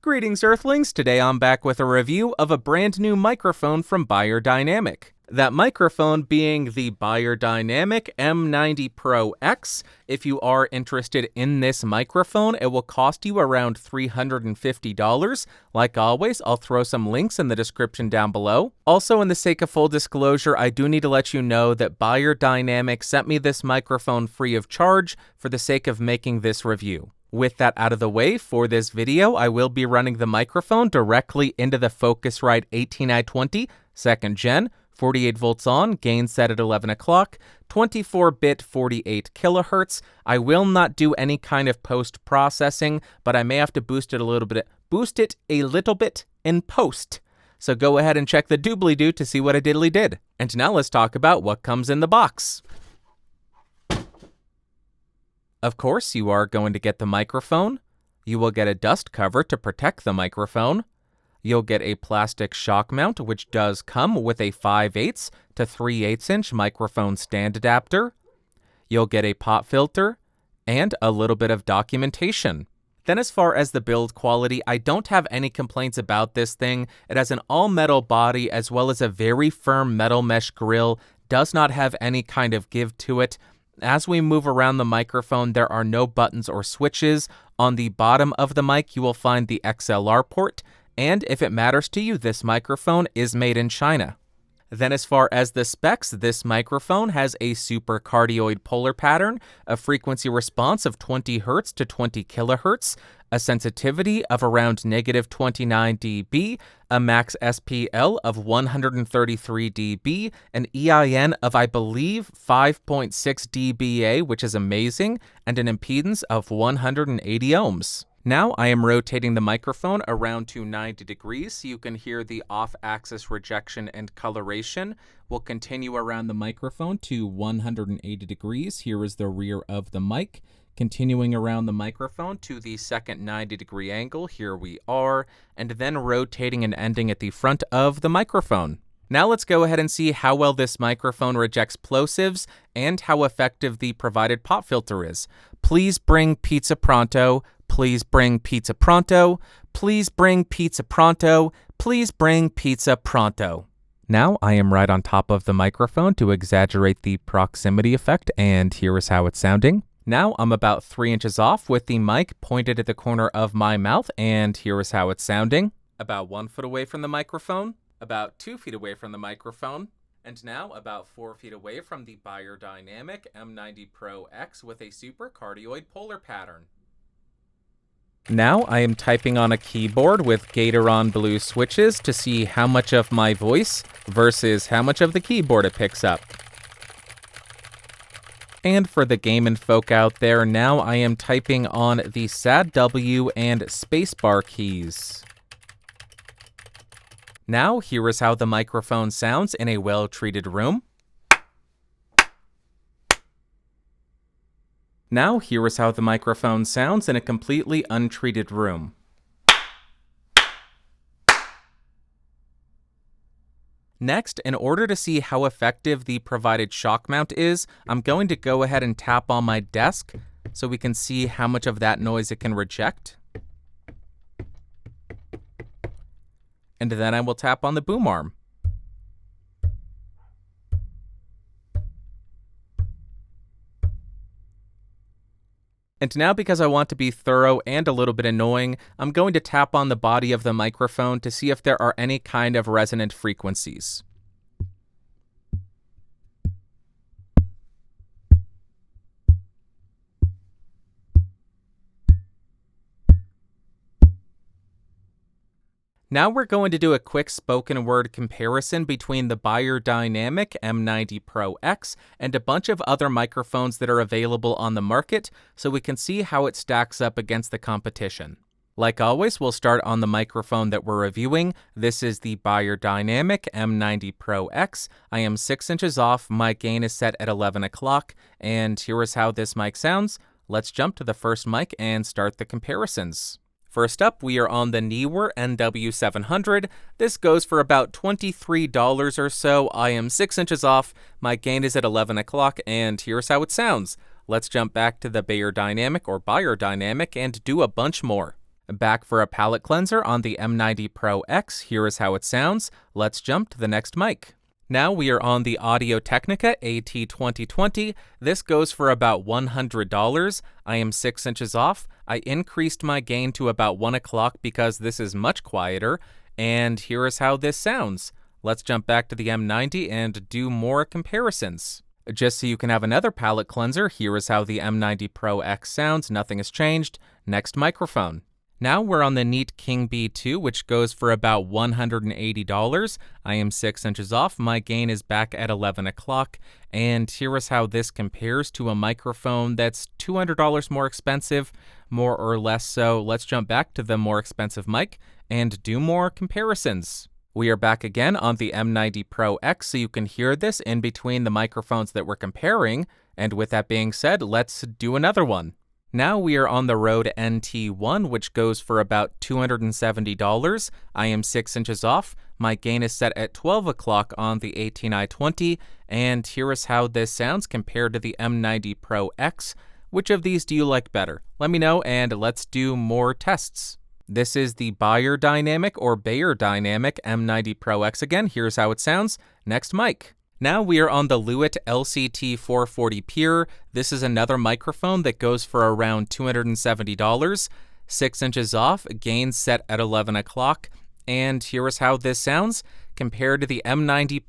Greetings, Earthlings! Today I'm back with a review of a brand new microphone from Beyerdynamic. That microphone being the Beyerdynamic M90 Pro X. If you are interested in this microphone, it will cost you around $350. Like always, I'll throw some links in the description down below. Also, in the sake of full disclosure, I do need to let you know that Beyerdynamic sent me this microphone free of charge for the sake of making this review. With that out of the way, for this video, I will be running the microphone directly into the Focusrite AT2020 2nd Gen, 48 volts on, gain set at 11 o'clock, 24-bit 48 kilohertz. I will not do any kind of post-processing, but I may have to boost it a little bit in post. So go ahead and check the doobly-doo to see what I diddly did. And now let's talk about what comes in the box. Of course, you are going to get the microphone. You will get a dust cover to protect the microphone. You'll get a plastic shock mount, which does come with a 5/8 to 3/8 inch microphone stand adapter. You'll get a pop filter and a little bit of documentation. Then as far as the build quality, I don't have any complaints about this thing. It has an all-metal body as well as a very firm metal mesh grille. Does not have any kind of give to it. As we move around the microphone, there are no buttons or switches. On the bottom of the mic, you will find the XLR port, and if it matters to you, this microphone is made in China. Then as far as the specs, this microphone has a super cardioid polar pattern, a frequency response of 20 Hz to 20 kHz, a sensitivity of around -29 dB, a max SPL of 133 dB, an EIN of, I believe, 5.6 dBA, which is amazing, and an impedance of 180 ohms. Now I am rotating the microphone around to 90 degrees so you can hear the off-axis rejection and coloration. We'll continue around the microphone to 180 degrees. Here is the rear of the mic. Continuing around the microphone to the second 90-degree angle. Here we are. And then rotating and ending at the front of the microphone. Now let's go ahead and see how well this microphone rejects plosives and how effective the provided pop filter is. Please bring pizza pronto. Please bring pizza pronto. Please bring pizza pronto. Please bring pizza pronto. Now I am right on top of the microphone to exaggerate the proximity effect, and here is how it's sounding. Now I'm about 3 inches off with the mic pointed at the corner of my mouth, and here is how it's sounding. About 1 foot away from the microphone, about 2 feet away from the microphone, and now about 4 feet away from the Beyerdynamic M90 Pro X with a super cardioid polar pattern. Now I am typing on a keyboard with Gateron blue switches to see how much of my voice versus how much of the keyboard it picks up. And for the game folk out there, now I am typing on the SAD W and spacebar keys. Now here is how the microphone sounds in a well-treated room. Now here is how the microphone sounds in a completely untreated room. Next, in order to see how effective the provided shock mount is, I'm going to go ahead and tap on my desk so we can see how much of that noise it can reject. And then I will tap on the boom arm. And now, because I want to be thorough and a little bit annoying, I'm going to tap on the body of the microphone to see if there are any kind of resonant frequencies. Now we're going to do a quick spoken word comparison between the Beyerdynamic M90 Pro X and a bunch of other microphones that are available on the market so we can see how it stacks up against the competition. Like always, we'll start on the microphone that we're reviewing. This is the Beyerdynamic M90 Pro X. I am 6 inches off, my gain is set at 11 o'clock, and here is how this mic sounds. Let's jump to the first mic and start the comparisons. First up, we are on the Neewer NW700. This goes for about $23 or so. I am 6 inches off, my gain is at 11 o'clock, and here's how it sounds. Let's jump back to the Beyerdynamic and do a bunch more. Back for a palate cleanser on the M90 Pro X. Here is how it sounds. Let's jump to the next mic. Now we are on the Audio Technica AT2020. This goes for about $100. I am 6 inches off. I increased my gain to about 1 o'clock because this is much quieter. And here is how this sounds. Let's jump back to the M90 and do more comparisons. Just so you can have another palate cleanser, here is how the M90 Pro X sounds. Nothing has changed. Next microphone. Now we're on the Neat King B2, which goes for about $180. I am 6 inches off. My gain is back at 11 o'clock. And here is how this compares to a microphone that's $200 more expensive, more or less so. Let's jump back to the more expensive mic and do more comparisons. We are back again on the M90 Pro X, so you can hear this in between the microphones that we're comparing. And with that being said, let's do another one. Now we are on the Rode NT1, which goes for about $270. I am 6 inches off. My gain is set at 12 o'clock on the AT2020, and here is how this sounds compared to the M90 Pro X. Which of these do you like better? Let me know, and let's do more tests. This is the Beyerdynamic M90 Pro X again. Here's how it sounds. Next mic. Now we are on the Lewitt LCT440 Pure. This is another microphone that goes for around $270. 6 inches off, gain set at 11 o'clock. And here is how this sounds compared to the M90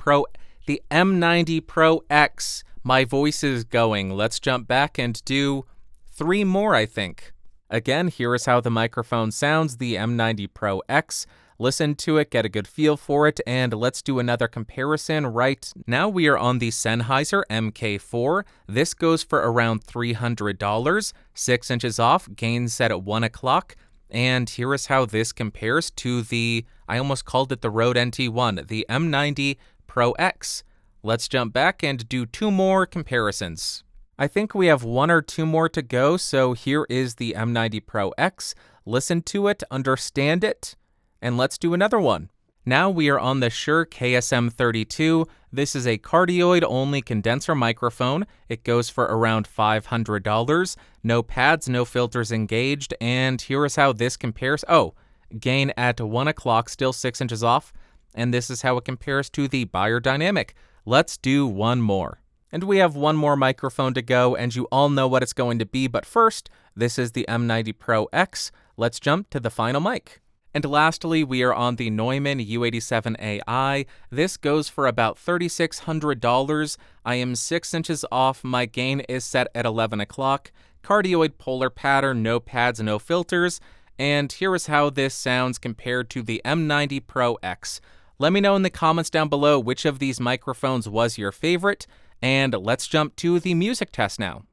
Pro X. My voice is going. Let's jump back and do 3 more, I think. Again, here is how the microphone sounds, the M90 Pro X. Listen to it, get a good feel for it, and let's do another comparison right now. We are on the Sennheiser MK4. This goes for around $300, 6 inches off, gain set at 1 o'clock. And here is how this compares to the, I almost called it the Rode NT1, the M90 Pro X. Let's jump back and do 2 more comparisons. I think we have 1 or 2 more to go, so here is the M90 Pro X. Listen to it, understand it, and let's do another one. Now we are on the Shure KSM32. This is a cardioid-only condenser microphone. It goes for around $500. No pads, no filters engaged, and here is how this compares. Oh, gain at 1 o'clock, still 6 inches off, and this is how it compares to the Beyerdynamic. Let's do 1 more. And we have 1 more microphone to go, and you all know what it's going to be, but first, this is the M90 Pro X. Let's jump to the final mic. And lastly, we are on the Neumann U87 Ai. This goes for about $3,600. I am 6 inches off. My gain is set at 11 o'clock. Cardioid polar pattern, no pads, no filters. And here is how this sounds compared to the M90 Pro X. Let me know in the comments down below which of these microphones was your favorite. And let's jump to the music test now.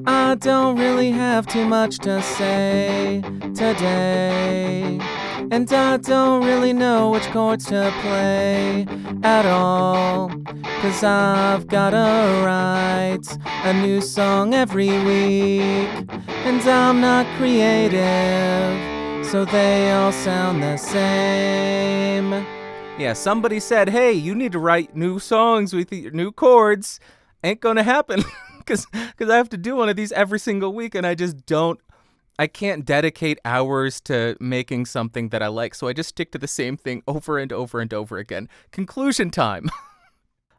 I don't really have too much to say today, and I don't really know which chords to play at all, 'cause I've gotta write a new song every week, and I'm not creative, so they all sound the same. Yeah, somebody said, hey, you need to write new songs with new chords. Ain't gonna happen. Because I have to do one of these every single week, and I can't dedicate hours to making something that I like, so I just stick to the same thing over and over and over again. Conclusion time.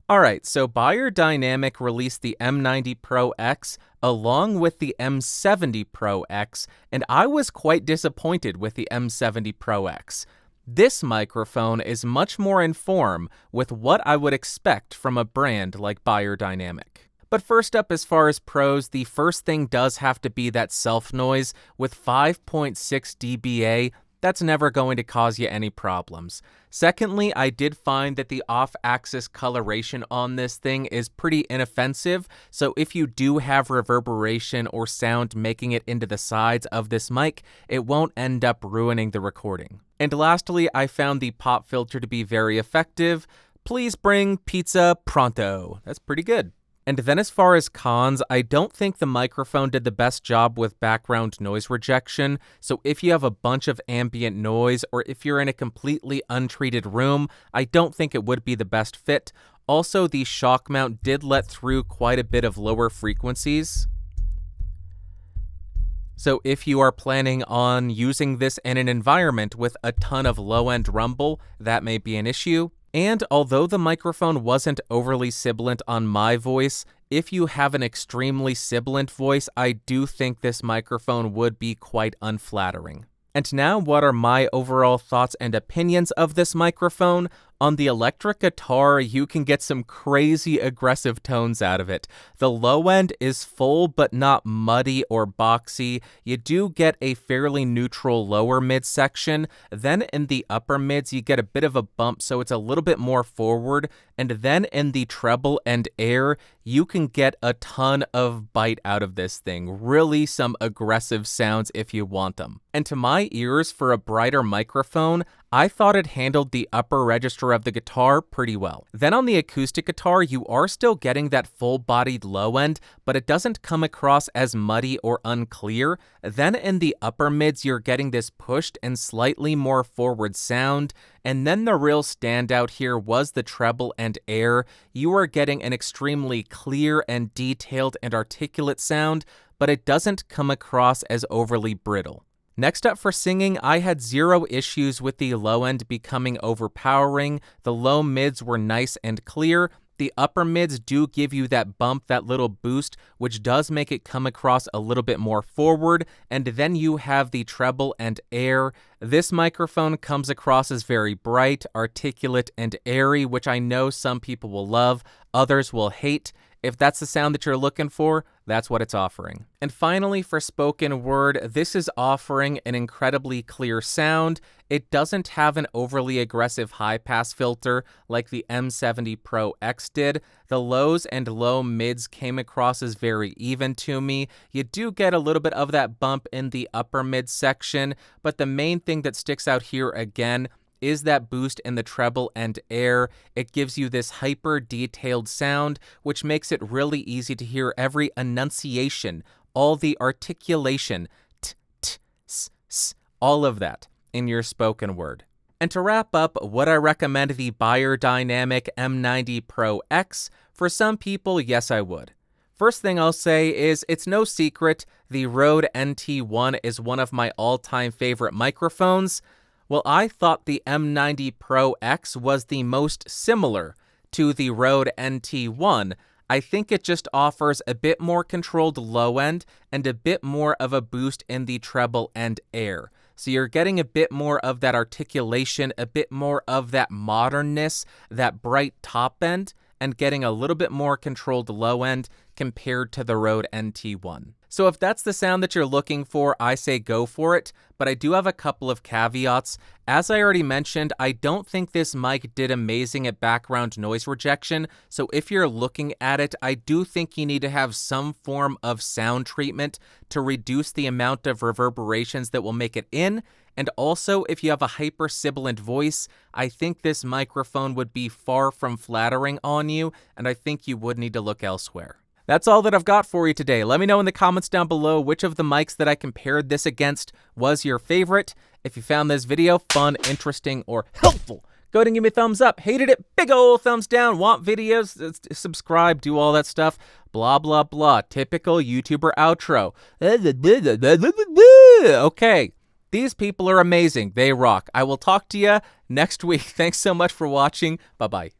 All right, so Beyerdynamic released the M90 Pro X along with the M70 Pro X, and I was quite disappointed with the M70 Pro X. This microphone is much more in form with what I would expect from a brand like Beyerdynamic. But first up, as far as pros, the first thing does have to be that self noise. With 5.6 dBA, that's never going to cause you any problems. Secondly, I did find that the off-axis coloration on this thing is pretty inoffensive, so if you do have reverberation or sound making it into the sides of this mic, it won't end up ruining the recording. And lastly, I found the pop filter to be very effective. Please bring pizza pronto. That's pretty good. And then as far as cons, I don't think the microphone did the best job with background noise rejection, so if you have a bunch of ambient noise or if you're in a completely untreated room, I don't think it would be the best fit. Also, the shock mount did let through quite a bit of lower frequencies. So if you are planning on using this in an environment with a ton of low-end rumble, that may be an issue. And although the microphone wasn't overly sibilant on my voice, if you have an extremely sibilant voice, I do think this microphone would be quite unflattering. And now, what are my overall thoughts and opinions of this microphone? On the electric guitar, you can get some crazy aggressive tones out of it. The low end is full but not muddy or boxy. You do get a fairly neutral lower mid section. Then in the upper mids, you get a bit of a bump, so it's a little bit more forward. And then in the treble and air, you can get a ton of bite out of this thing. Really some aggressive sounds if you want them. And to my ears, for a brighter microphone, I thought it handled the upper register of the guitar pretty well. Then on the acoustic guitar, you are still getting that full-bodied low end, but it doesn't come across as muddy or unclear. Then in the upper mids, you're getting this pushed and slightly more forward sound. And then the real standout here was the treble and air. You are getting an extremely clear and detailed and articulate sound, but it doesn't come across as overly brittle. Next up for singing, I had zero issues with the low end becoming overpowering. The low mids were nice and clear. The upper mids do give you that bump, that little boost, which does make it come across a little bit more forward. And then you have the treble and air. This microphone comes across as very bright, articulate, and airy, which I know some people will love, others will hate. If that's the sound that you're looking for, that's what it's offering. And finally, for spoken word, this is offering an incredibly clear sound. It doesn't have an overly aggressive high-pass filter like the M90 Pro X did. The lows and low mids came across as very even to me. You do get a little bit of that bump in the upper mid section, but the main thing that sticks out here again is that boost in the treble and air. It gives you this hyper-detailed sound, which makes it really easy to hear every enunciation, all the articulation, t, t, s, s, all of that in your spoken word. And to wrap up, would I recommend the Beyerdynamic M90 Pro X? For some people, yes, I would. First thing I'll say is, it's no secret, the Rode NT1 is one of my all-time favorite microphones. Well, I thought the M90 Pro X was the most similar to the Rode NT1. I think it just offers a bit more controlled low end and a bit more of a boost in the treble and air. So you're getting a bit more of that articulation, a bit more of that modernness, that bright top end, and getting a little bit more controlled low end compared to the Rode NT1. So if that's the sound that you're looking for, I say go for it, but I do have a couple of caveats. As I already mentioned, I don't think this mic did amazing at background noise rejection, so if you're looking at it, I do think you need to have some form of sound treatment to reduce the amount of reverberations that will make it in. And also, if you have a hyper-sibilant voice, I think this microphone would be far from flattering on you, and I think you would need to look elsewhere. That's all that I've got for you today. Let me know in the comments down below which of the mics that I compared this against was your favorite. If you found this video fun, interesting, or helpful, go ahead and give me a thumbs up. Hated it? Big ol' thumbs down. Want videos? Subscribe, do all that stuff. Blah, blah, blah. Typical YouTuber outro. Okay. These people are amazing. They rock. I will talk to you next week. Thanks so much for watching. Bye-bye.